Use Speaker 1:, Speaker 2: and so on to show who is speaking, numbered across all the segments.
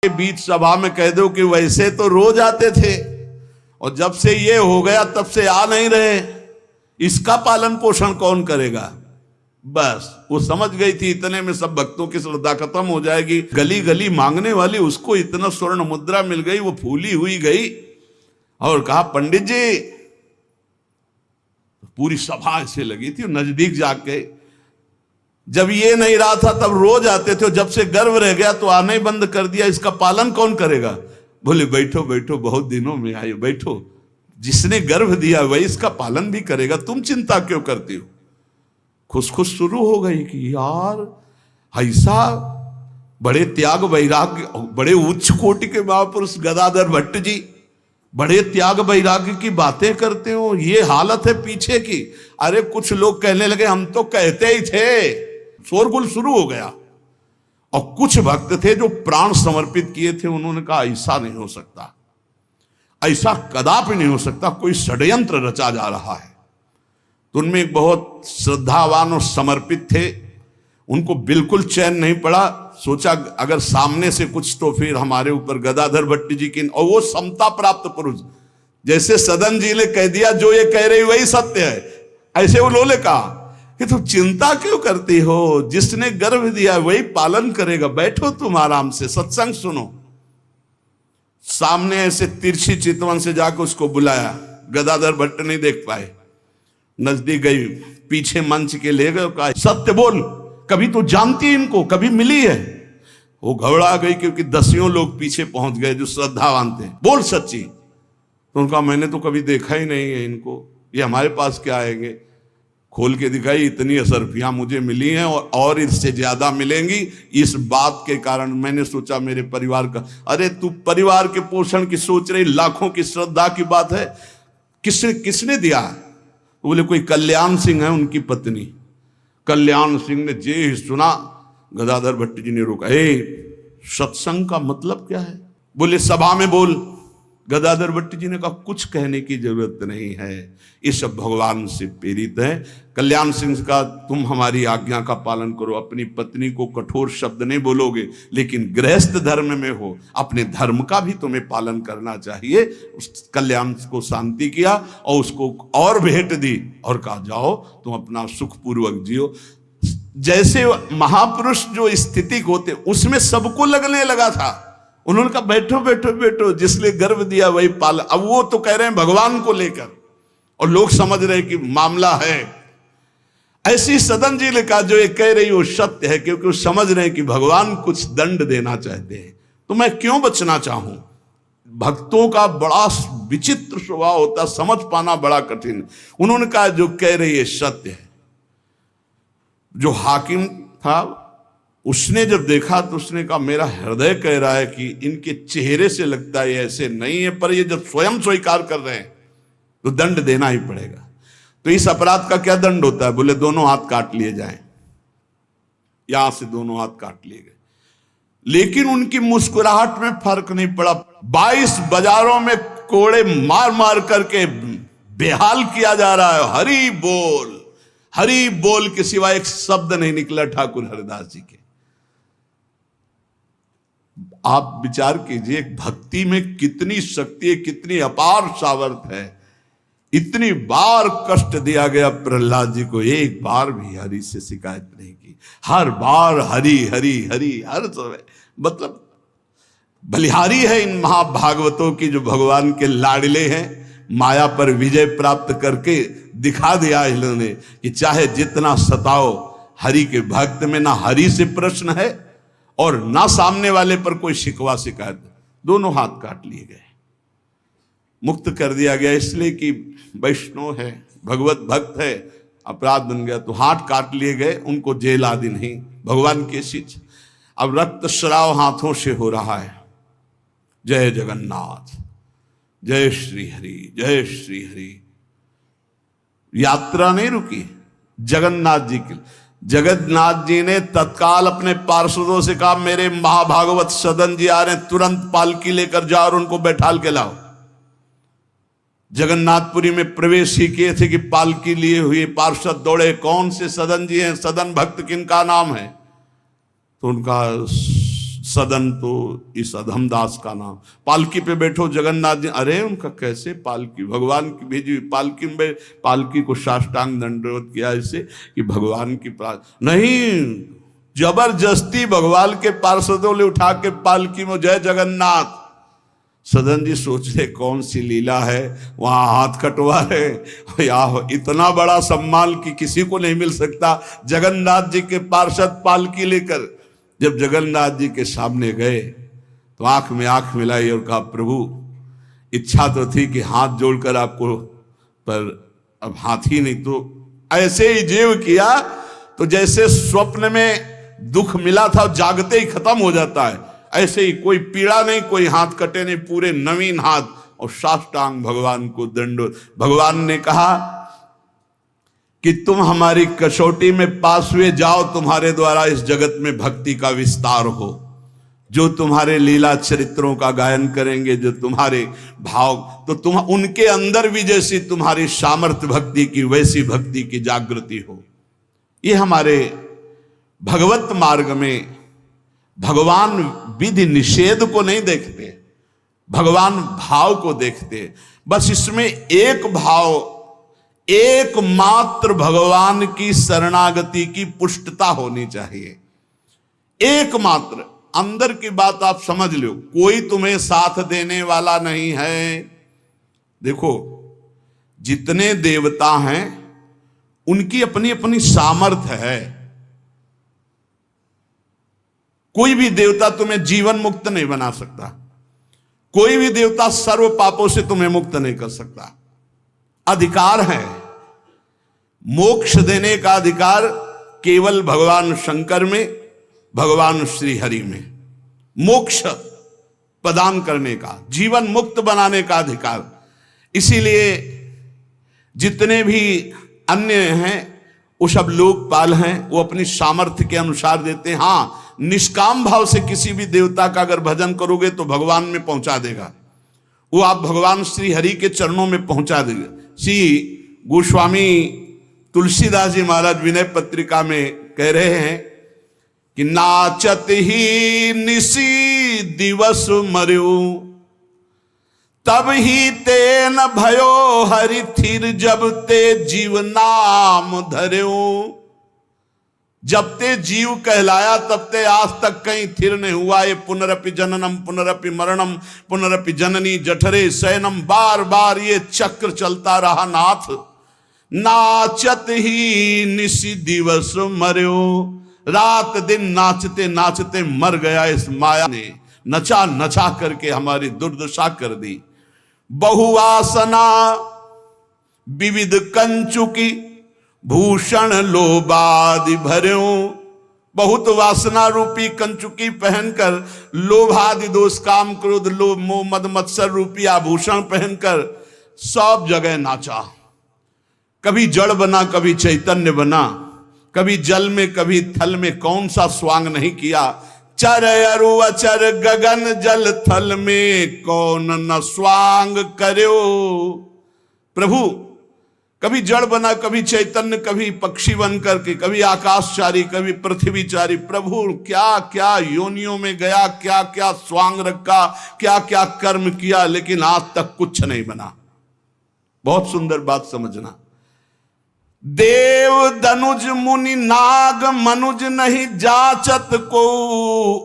Speaker 1: के बीच सभा में कह दो कि वैसे तो रोज आते थे और जब से ये हो गया तब से आ नहीं रहे, इसका पालन पोषण कौन करेगा। बस वो समझ गई थी इतने में सब भक्तों की श्रद्धा खत्म हो जाएगी। गली गली मांगने वाली उसको इतना स्वर्ण मुद्रा मिल गई, वो फूली हुई गई और कहा पंडित जी। पूरी सभा ऐसे लगी थी, नजदीक जाके जब ये नहीं रहा था तब रोज आते थे, जब से गर्व रह गया तो आना ही बंद कर दिया, इसका पालन कौन करेगा। बोले बैठो बैठो, बहुत दिनों में आए, बैठो, जिसने गर्भ दिया वही इसका पालन भी करेगा, तुम चिंता क्यों करती हो। खुश खुश शुरू हो गई कि यार ऐसा बड़े त्याग वैराग्य, बड़े उच्च कोटि के महापुरुष गदाधर भट्ट जी बड़े त्याग वैराग्य की बातें करते हो, ये हालत है पीछे की। अरे कुछ लोग कहने लगे हम तो कहते ही थे, शोरगुल शुरू हो गया। और कुछ भक्त थे जो प्राण समर्पित किए थे, उन्होंने कहा ऐसा नहीं हो सकता, ऐसा कदापि नहीं हो सकता, कोई षड्यंत्र रचा जा रहा है। तो उनमें एक बहुत श्रद्धावान और समर्पित थे, उनको बिल्कुल चैन नहीं पड़ा। सोचा अगर सामने से कुछ तो फिर हमारे ऊपर गदाधर भट्ट जी की, और वो समता प्राप्त पुरुष, जैसे सदन जी ने कह दिया जो ये कह रही वही सत्य है, ऐसे उन्होंने कहा कि तुम चिंता क्यों करती हो, जिसने गर्भ दिया वही पालन करेगा, बैठो तुम आराम से सत्संग सुनो। सामने ऐसे तिरछी चितवन से जाकर उसको बुलाया, गदाधर भट्ट नहीं देख पाए, नजदीक गई, पीछे मंच के ले गए, कहा सत्य बोल, कभी तो जानती है इनको, कभी मिली है। वो घबरा गई क्योंकि दसियों लोग पीछे पहुंच गए जो श्रद्धावान थे, बोल सच्ची। तो उनका मैंने तो कभी देखा ही नहीं है इनको, ये हमारे पास क्या आएंगे। खोल के दिखाई, इतनी असरफियां मुझे मिली हैं और इससे ज्यादा मिलेंगी। इस बात के कारण मैंने सोचा मेरे परिवार का, अरे तू परिवार के पोषण की सोच रही, लाखों की श्रद्धा की बात है, किसने दिया। तो बोले कोई कल्याण सिंह है उनकी पत्नी। कल्याण सिंह ने जे ही सुना, गदाधर भट्ट जी ने रोका, सत्संग का मतलब क्या है। बोले सभा में बोल। गदाधर भट्ट जी ने कहा कुछ कहने की जरूरत नहीं है, ये सब भगवान से प्रेरित है। कल्याण सिंह का तुम हमारी आज्ञा का पालन करो, अपनी पत्नी को कठोर शब्द नहीं बोलोगे, लेकिन गृहस्थ धर्म में हो, अपने धर्म का भी तुम्हें पालन करना चाहिए। उस कल्याण को शांति किया और उसको और भेंट दी और कहा जाओ तुम अपना सुखपूर्वक जियो। जैसे महापुरुष जो स्थिति होते उसमें सबको लगने लगा था। उन्होंने कहा बैठो बैठो बैठो, जिसने गर्भ दिया वही पालन। अब वो तो कह रहे हैं भगवान को लेकर, और लोग समझ रहे हैं कि मामला है। ऐसी सदन जी ने कहा जो ये कह रही वो सत्य है, क्योंकि वो समझ रहे हैं कि भगवान कुछ दंड देना चाहते हैं, तो मैं क्यों बचना चाहूं। भक्तों का बड़ा विचित्र स्वभाव होता, समझ पाना बड़ा कठिन। उन्होंने कहा जो कह रही है सत्य है। जो हाकिम था उसने जब देखा तो उसने कहा मेरा हृदय कह रहा है कि इनके चेहरे से लगता है ऐसे नहीं है, पर ये जब स्वयं स्वीकार कर रहे हैं तो दंड देना ही पड़ेगा। तो इस अपराध का क्या दंड होता है। बोले दोनों हाथ काट लिए जाएं। यहां से दोनों हाथ काट लिए गए, लेकिन उनकी मुस्कुराहट में फर्क नहीं पड़ा। 22 बाजारों में कोड़े मार मार करके बेहाल किया जा रहा है। हरि बोल के सिवा एक शब्द नहीं निकला ठाकुर हरिदास जी के। आप विचार कीजिए भक्ति में कितनी शक्ति है, कितनी अपार सामर्थ है। इतनी बार कष्ट दिया गया प्रहलाद जी को, एक बार भी हरि से शिकायत नहीं की। हर बार हरि हरि हरि, हर समय मतलब बलिहारी है इन महाभागवतों की जो भगवान के लाडले हैं। माया पर विजय प्राप्त करके दिखा दिया इन्होंने कि चाहे जितना सताओ, हरि के भक्त में ना हरि से प्रश्न है और ना सामने वाले पर कोई शिकवा शिकायत। दोनों हाथ काट लिए गए, मुक्त कर दिया गया, इसलिए कि वैष्णव है, भगवत भक्त है। अपराध बन गया तो हाथ काट लिए गए, उनको जेल आदि नहीं, भगवान के शिच। अब रक्त स्राव हाथों से हो रहा है। जय जगन्नाथ, जय श्री हरि, जय श्री हरि। यात्रा नहीं रुकी जगन्नाथ जी की। जगन्नाथ जी ने तत्काल अपने पार्षदों से कहा मेरे महाभागवत सदन जी आ रहे हैं, तुरंत पालकी लेकर जाओ और उनको बैठाल के लाओ। जगन्नाथपुरी में प्रवेश ही किए थे कि पालकी लिए हुए पार्षद दौड़े, कौन से सदन जी हैं, सदन भक्त किनका नाम है। तो उनका सदन तो इस अधमदास का नाम। पालकी पे बैठो जगन्नाथ जी, अरे उनका कैसे पालकी, भगवान की भेजी पालकी में, पालकी को साष्टांग दंडवत किया ऐसे कि भगवान की नहीं, जबरदस्ती भगवान के पार्षदों ने उठा के पालकी में, जय जगन्नाथ। सदन जी सोच रहे कौन सी लीला है, वहां हाथ कटवा रहे। या इतना बड़ा सम्मान कि किसी को नहीं मिल सकता। जगन्नाथ जी के पार्षद पालकी लेकर जब जगन्नाथ जी के सामने गए तो आंख में आंख मिलाई और कहा, प्रभु इच्छा तो थी कि हाथ जोड़कर आपको, पर अब हाथ ही नहीं, तो ऐसे ही जीव किया तो जैसे स्वप्न में दुख मिला था जागते ही खत्म हो जाता है, ऐसे ही कोई पीड़ा नहीं, कोई हाथ कटे नहीं, पूरे नवीन हाथ और साष्टांग भगवान को दंडोत। भगवान ने कहा कि तुम हमारी कसौटी में पास हुए, जाओ तुम्हारे द्वारा इस जगत में भक्ति का विस्तार हो। जो तुम्हारे लीला चरित्रों का गायन करेंगे, जो तुम्हारे भाव, तो तुम उनके अंदर भी जैसी तुम्हारी सामर्थ्य भक्ति की, वैसी भक्ति की जागृति हो। ये हमारे भगवत मार्ग में भगवान विधि निषेध को नहीं देखते, भगवान भाव को देखते। बस इसमें एक भाव, एकमात्र भगवान की शरणागति की पुष्टता होनी चाहिए। एकमात्र अंदर की बात आप समझ लो, कोई तुम्हें साथ देने वाला नहीं है। देखो जितने देवता हैं उनकी अपनी अपनी सामर्थ्य है। कोई भी देवता तुम्हें जीवन मुक्त नहीं बना सकता, कोई भी देवता सर्व पापों से तुम्हें मुक्त नहीं कर सकता। अधिकार है, मोक्ष देने का अधिकार केवल भगवान शंकर में, भगवान श्री हरि में, मोक्ष प्रदान करने का, जीवन मुक्त बनाने का अधिकार। इसीलिए जितने भी अन्य हैं वो सब लोकपाल हैं, वो अपनी सामर्थ्य के अनुसार देते हैं। हाँ, निष्काम भाव से किसी भी देवता का अगर भजन करोगे तो भगवान में पहुंचा देगा, वो आप भगवान श्री हरि के चरणों में पहुंचा देगा। श्री गोस्वामी तुलसीदास जी महाराज विनय पत्रिका में कह रहे हैं कि नाचत ही निसी दिवस मर्यो, तब ही ते न भयो हरि थिर, जब ते जीव नाम धर्यो। जब ते जीव कहलाया तब ते आज तक कहीं थिर नहीं हुआ। ये पुनरपि जननम पुनरपि मरणम पुनरपि जननी जठरे शयनम, बार बार ये चक्र चलता रहा नाथ। नाचत ही निसी दिवस मर्यो, रात दिन नाचते नाचते मर गया इस माया ने, नचा नचा करके हमारी दुर्दशा कर दी। बहुवासना विविध कंचुकी, भूषण लोभादि भर्यो। बहुत वासना रूपी कंचुकी पहनकर, लोभादि दोष काम क्रोध लोभ मोह मद मत्सर रूपी आभूषण पहनकर सब जगह नाचा। कभी जड़ बना, कभी चैतन्य बना, कभी जल में कभी थल में, कौन सा स्वांग नहीं किया। चर अरु अचर गगन जल थल में, कौन न स्वांग कर्यो। प्रभु कभी जड़ बना, कभी चैतन्य, कभी पक्षी बन करके, कभी आकाशचारी, कभी पृथ्वीचारी। प्रभु क्या क्या योनियों में गया, क्या क्या स्वांग रखा, क्या क्या कर्म किया, लेकिन आज तक कुछ नहीं बना। बहुत सुंदर बात समझना। देव धनुज मुनि नाग मनुज नहीं जाचत को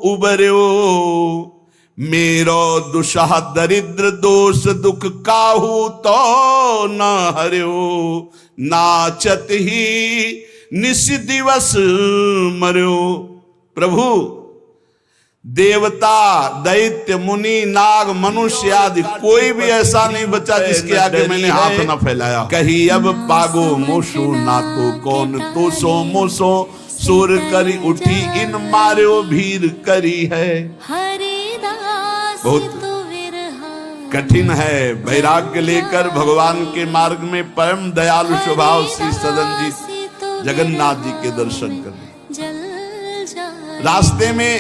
Speaker 1: उबर्यो, मेरो दुषह दरिद्र दोष दुख काहू तो न हर्यो। नाचत ही निस दिवस मर्यो। प्रभु देवता दैत्य मुनि नाग मनुष्य आदि कोई भी ऐसा नहीं बचा जिसके आगे मैंने हाथ न फैलाया। कही अब पागो मोसो ना तो कौन तो सो मोसो, सुर करी उठी इन मार्यो भीर करी है। बहुत कठिन है वैराग्य लेकर भगवान के मार्ग में परम दयालु स्वभाव श्री सदन जी जगन्नाथ जी के दर्शन करने। रास्ते में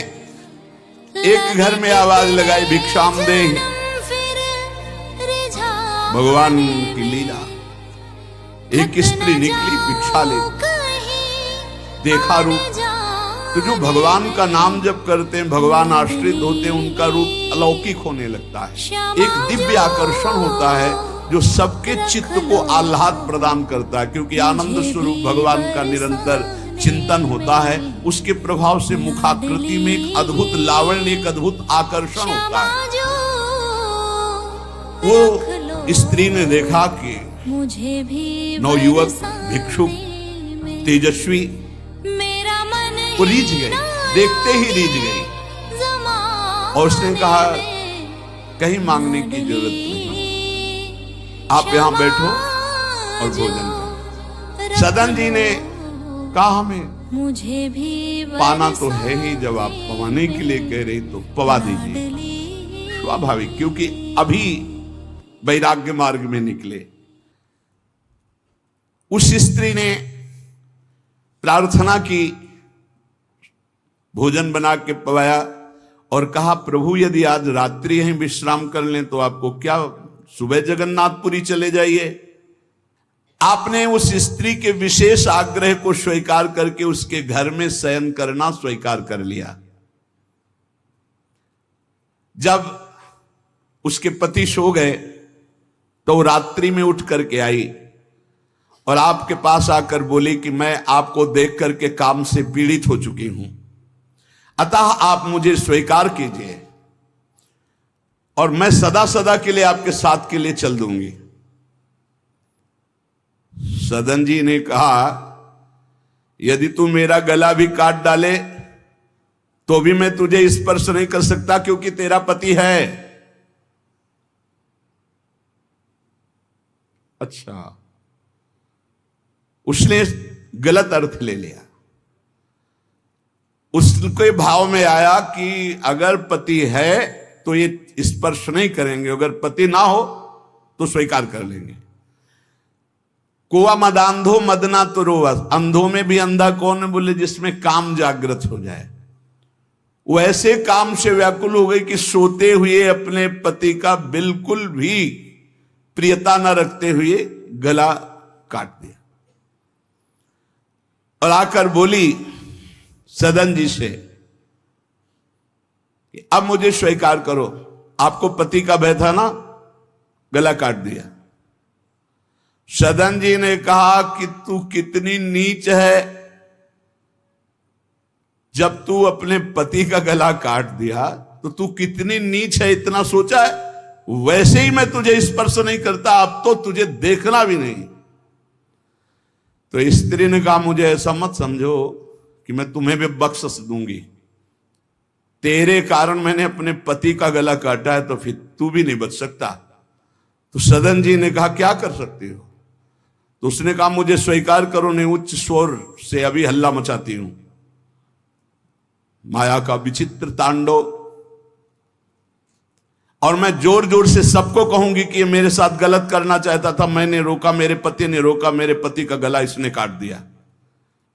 Speaker 1: एक घर में आवाज लगाई, भिक्षाम दे। भगवान की लीला, एक स्त्री निकली भिक्षा ले, देखा रूप तो जो भगवान का नाम जप करते हैं, भगवान आश्रित होते हैं, उनका रूप अलौकिक होने लगता है। एक दिव्य आकर्षण होता है जो सबके चित्त को आह्लाद प्रदान करता है, क्योंकि आनंद स्वरूप भगवान का निरंतर चिंतन होता है। उसके प्रभाव से मुखाकृति में एक अद्भुत लावण्य, एक अद्भुत आकर्षण होता है। वो स्त्री ने देखा कि नवयुवक भिक्षुक तेजस्वी, वो रीझ गई, देखते ही रीझ गई, और उसने कहा कहीं मांगने की जरूरत नहीं, आप यहां बैठो और भोजन करो। सदन जी ने कहा हमें मुझे भी पाना तो है ही, जब आप पवाने के लिए कह रही तो पवा दीजिए। स्वाभाविक, क्योंकि अभी वैराग्य मार्ग में निकले। उस स्त्री ने प्रार्थना की, भोजन बना के पवाया और कहा प्रभु यदि आज रात्रि यहीं विश्राम कर लें तो आपको क्या, सुबह जगन्नाथपुरी चले जाइए। आपने उस स्त्री के विशेष आग्रह को स्वीकार करके उसके घर में शयन करना स्वीकार कर लिया। जब उसके पति सो गए तो रात्रि में उठ करके आई और आपके पास आकर बोली कि मैं आपको देख करके काम से पीड़ित हो चुकी हूं, अतः आप मुझे स्वीकार कीजिए और मैं सदा सदा के लिए आपके साथ के लिए चल दूंगी। सदन जी ने कहा यदि तू मेरा गला भी काट डाले तो भी मैं तुझे स्पर्श नहीं कर सकता, क्योंकि तेरा पति है। अच्छा, उसने गलत अर्थ ले लिया। उसके भाव में आया कि अगर पति है तो ये स्पर्श नहीं करेंगे, अगर पति ना हो तो स्वीकार कर लेंगे। कोआ मदांधो मदना तो रोवा, अंधों में भी अंधा कौन है, बोले जिसमें काम जागृत हो जाए। वो ऐसे काम से व्याकुल हो गई कि सोते हुए अपने पति का बिल्कुल भी प्रियता न रखते हुए गला काट दिया और आकर बोली सदन जी से कि अब मुझे स्वीकार करो, आपको पति का भय था ना, गला काट दिया। सदन जी ने कहा कि तू कितनी नीच है, जब तू अपने पति का गला काट दिया तो तू कितनी नीच है, इतना सोचा है? वैसे ही मैं तुझे स्पर्श नहीं करता, अब तो तुझे देखना भी नहीं। तो स्त्री ने कहा मुझे ऐसा मत समझो कि मैं तुम्हें भी बख्शिश दूंगी, तेरे कारण मैंने अपने पति का गला काटा है तो फिर तू भी नहीं बच सकता। तो सदन जी ने कहा क्या कर सकती हो? तो उसने कहा मुझे स्वीकार करो, नहीं उच्च स्वर से अभी हल्ला मचाती हूं। माया का विचित्र तांडव, और मैं जोर जोर से सबको कहूंगी कि ये मेरे साथ गलत करना चाहता था, मैंने रोका, मेरे पति ने रोका, मेरे पति का गला इसने काट दिया,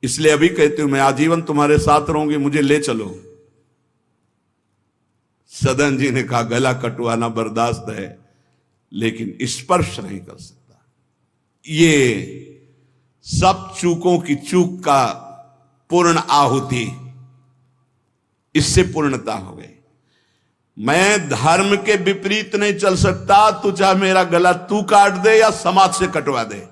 Speaker 1: इसलिए अभी कहती हूं मैं आजीवन तुम्हारे साथ रहूंगी, मुझे ले चलो। सदन जी ने कहा गला कटवाना बर्दाश्त है लेकिन स्पर्श नहीं कर सकता। ये सब चूकों की चूक का पूर्ण आहुति, इससे पूर्णता हो गई। मैं धर्म के विपरीत नहीं चल सकता, तू चाहे मेरा गला तू काट दे या समाज से कटवा दे।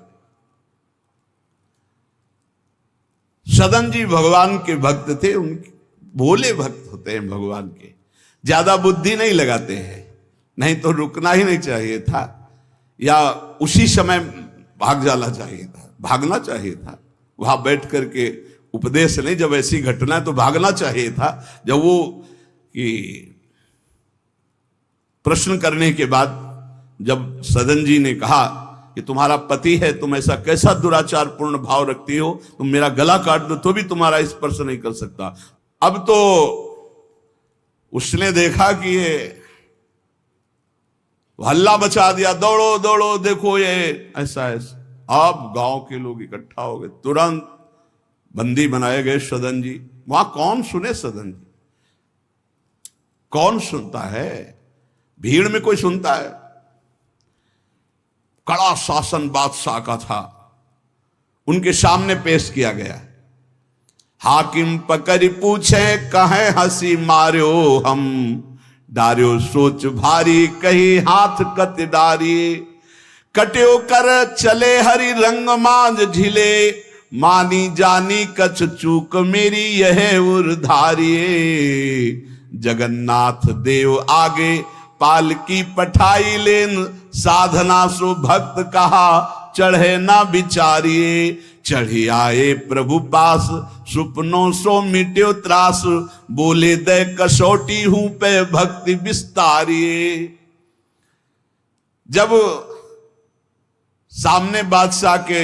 Speaker 1: सदन जी भगवान के भक्त थे, उनके भोले भक्त होते हैं भगवान के, ज्यादा बुद्धि नहीं लगाते हैं, नहीं तो रुकना ही नहीं चाहिए था या उसी समय भाग जाना चाहिए था, भागना चाहिए था। वहां बैठ करके उपदेश नहीं, जब ऐसी घटना है तो भागना चाहिए था। जब वो कि प्रश्न करने के बाद जब सदन जी ने कहा कि तुम्हारा पति है, तुम ऐसा कैसा दुराचार पूर्ण भाव रखती हो, तुम मेरा गला काट दो तो भी तुम्हारा स्पर्श नहीं कर सकता। अब तो उसने देखा कि ये हल्ला बचा दिया, दौड़ो दौड़ो देखो ये ऐसा ऐसा। अब गांव के लोग इकट्ठा हो गए, तुरंत बंदी बनाए गए सदन जी। वहां कौन सुने सदन जी, कौन सुनता है? भीड़ में कोई सुनता है? कड़ा शासन बादशाह का था, उनके सामने पेश किया गया। हाकिम पकड़ पूछे कहे हंसी मार्यो हम, डार्यो सोच भारी कही हाथ कत डारी, कट्यो कर चले हरि रंग मांझ झिले, मानी जानी कछ चूक मेरी यह उर्धारिये, जगन्नाथ देव आगे पालकी पठाई लेन, साधना सो भक्त कहा चढ़े ना बिचारिये, चढ़ी आए प्रभु पास सुपनों सो मिट्यो त्रास, बोले दे कसौटी हूं पे भक्ति विस्तारिये। जब सामने बादशाह के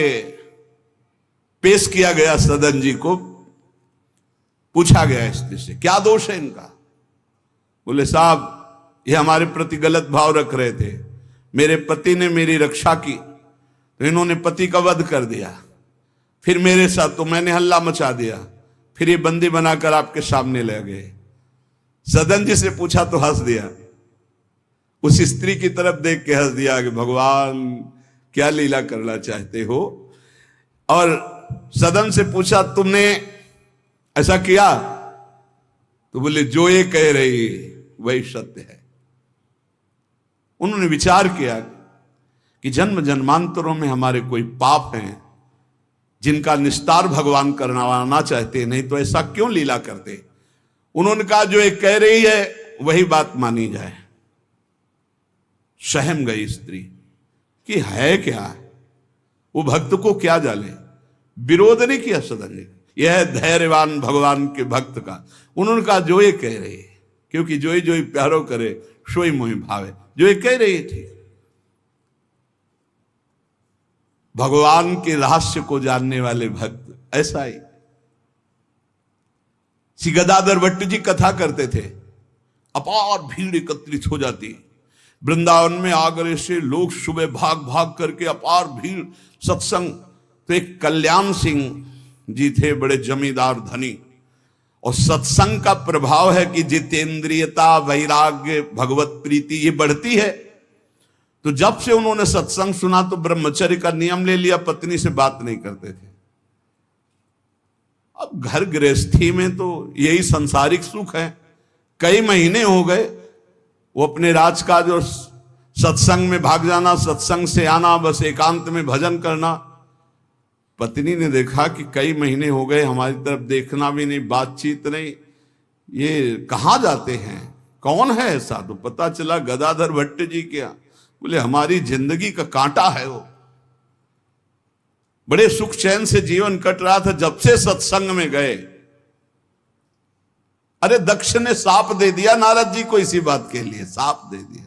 Speaker 1: पेश किया गया सदन जी को, पूछा गया स्त्री से क्या दोष है इनका। बोले साहब ये हमारे प्रति गलत भाव रख रहे थे, मेरे पति ने मेरी रक्षा की तो इन्होंने पति का वध कर दिया, फिर मेरे साथ तो मैंने हल्ला मचा दिया, फिर ये बंदी बनाकर आपके सामने ले गए। सदन जी से पूछा तो हंस दिया, उस स्त्री की तरफ देख के हंस दिया कि भगवान क्या लीला करना चाहते हो। और सदन से पूछा तुमने ऐसा किया, तो बोले जो ये कह रही वही सत्य है। उन्होंने विचार किया कि जन्म जन्मांतरों में हमारे कोई पाप हैं जिनका निस्तार भगवान करना चाहते, नहीं तो ऐसा क्यों लीला करते। उन्होंने कहा जो ये कह रही है वही बात मानी जाए। सहम गई स्त्री कि है क्या, वो भक्त को क्या जाने, विरोध नहीं किया सदन ने। यह धैर्यवान भगवान के भक्त का। उन्होंने कहा जो ये कह रही है, क्योंकि जो ही प्यारो करे सोई मोहि भावे, जो ये कह रही थी। भगवान के रहस्य को जानने वाले भक्त ऐसा ही। श्री गदाधर भट्ट जी कथा करते थे, अपार भीड़ एकत्रित हो जाती, वृंदावन में आगरे से लोग सुबह भाग भाग करके अपार भीड़ सत्संग। तो एक कल्याण सिंह जी थे, बड़े जमींदार धनी, और सत्संग का प्रभाव है कि जितेंद्रियता, वैराग्य, भगवत प्रीति ये बढ़ती है। तो जब से उन्होंने सत्संग सुना तो ब्रह्मचर्य का नियम ले लिया, पत्नी से बात नहीं करते थे। अब घर गृहस्थी में तो यही संसारिक सुख है। कई महीने हो गए वो अपने राज का जो सत्संग में भाग जाना, सत्संग से आना, बस एकांत में भजन करना। पत्नी ने देखा कि कई महीने हो गए हमारी तरफ देखना भी नहीं, बातचीत नहीं, ये कहाँ जाते हैं, कौन है ऐसा। तो पता चला गदाधर भट्ट जी क्या। बोले हमारी जिंदगी का कांटा है वो, बड़े सुख चैन से जीवन कट रहा था, जब से सत्संग में गए। अरे दक्ष ने साप दे दिया नारद जी को इसी बात के लिए, साप दे दिया।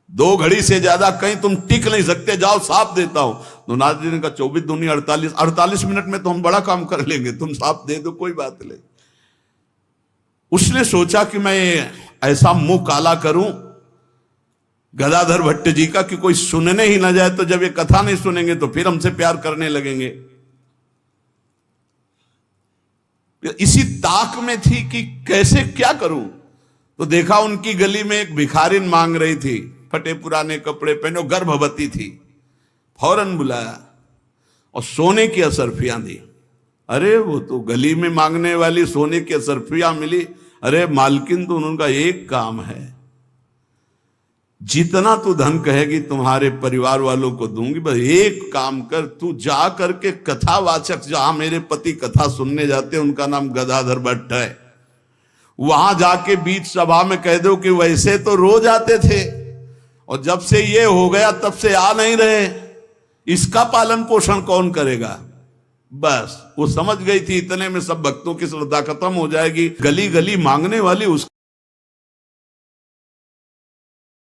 Speaker 1: 2 घड़ी से ज्यादा कहीं तुम टिक नहीं सकते, जाओ साप देता हूं। तो नारद जी ने कहा 24 दूनी 48 मिनट में तो हम बड़ा काम कर लेंगे, तुम साप दे दो कोई बात नहीं। उसने सोचा कि मैं ऐसा मुंह काला करूं गदाधर भट्ट जी का कि कोई सुनने ही ना जाए, तो जब ये कथा नहीं सुनेंगे तो फिर हमसे प्यार करने लगेंगे। इसी ताक में थी कि कैसे क्या करूं। तो देखा उनकी गली में एक भिखारिन मांग रही थी, फटे पुराने कपड़े पहने, गर्भवती थी। फौरन बुलाया और सोने की असरफियां दी। अरे वो तो गली में मांगने वाली सोने की असरफियां मिली। अरे मालकिन तो उनका एक काम है, जितना तू धन कहेगी तुम्हारे परिवार वालों को दूंगी, बस एक काम कर, तू जा करके कथावाचक, जहां मेरे पति कथा सुनने जाते हैं उनका नाम गदाधर भट्ट है, वहां जाके बीच सभा में कह दो कि वैसे तो रोज आते थे और जब से ये हो गया तब से आ नहीं रहे, इसका पालन पोषण कौन करेगा। बस वो समझ गई थी इतने में सब भक्तों की श्रद्धा खत्म हो जाएगी। गली गली मांगने वाली उस